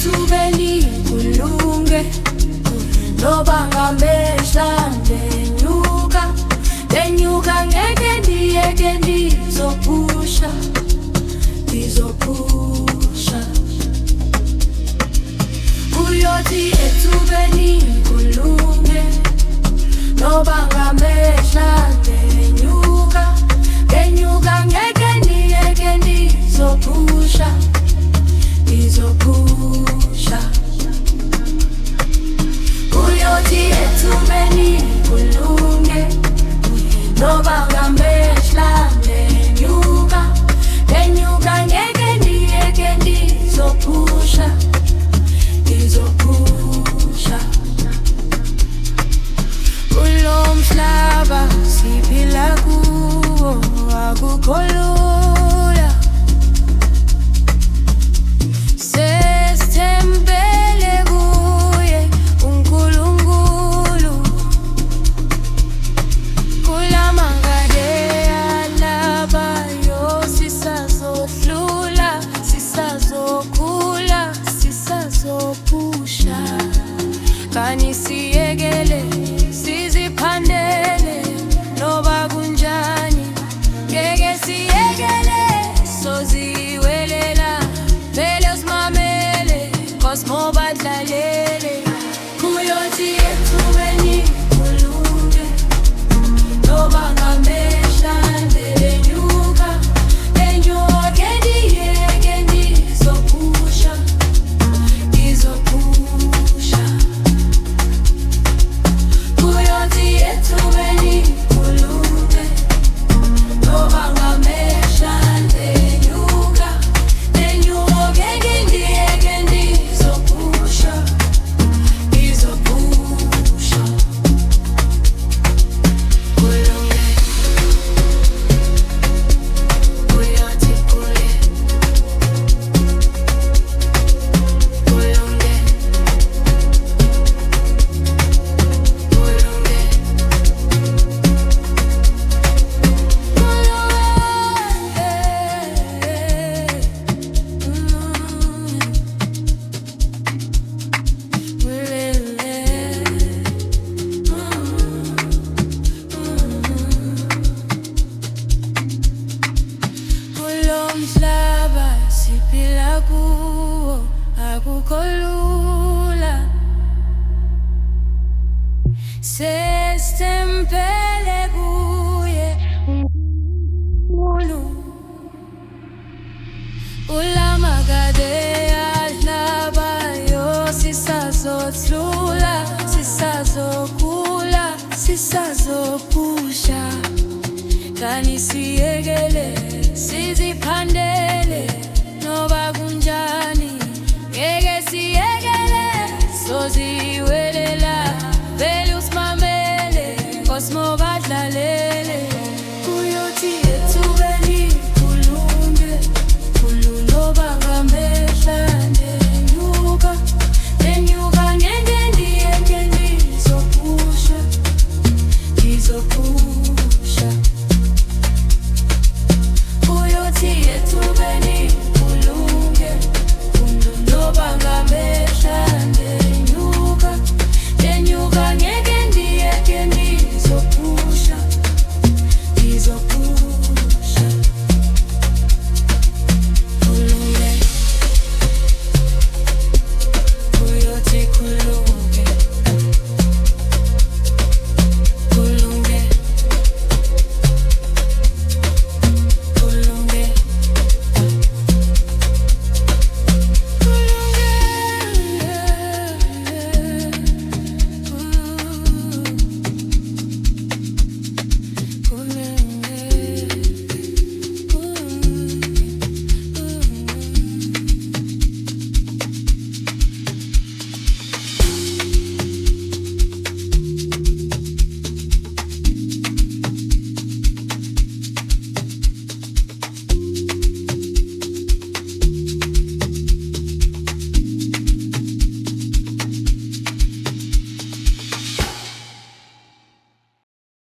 ethubeni kulunge, noba ngamehla lenyuka ngeke ndiyeke ndizophusha. Kuyothi ethubeni kulunge, noba ngamehla lenyuka ngeke ndiyeke ndizophusha. Kuyothi ethubeni kulunge, noba ngamehla lenyuka ngeke ndiyeke ndizophusha. Kulo mhlaba siphila kuwo akukho lula, sesithembele kuye uNkulunkulu. Kula mangade alabayo sisazodlula, sisazokhula, sisazophusha. Kani siyekele siziphandele, noba kunjani ngeke siyekele. Soziwelela vele usimamele, Cosmo badlalele. Kuyothi ethubeni kulunge, noba ngamehla lenyuka ngeke ndiyeke ndizophusha. Kuyothi ethubeni kulunge, noba ngamehla lenyuka ngeke ndiyeke ndizophusha. Kulunge, kuyothi kulunge, kulo mhlaba siphila kuwo akukho lula, sesithembele kuye uNkulunkulu. Kula magade alabayo sisazodlula, sisazokhula, sisazophusha. Kani siyekele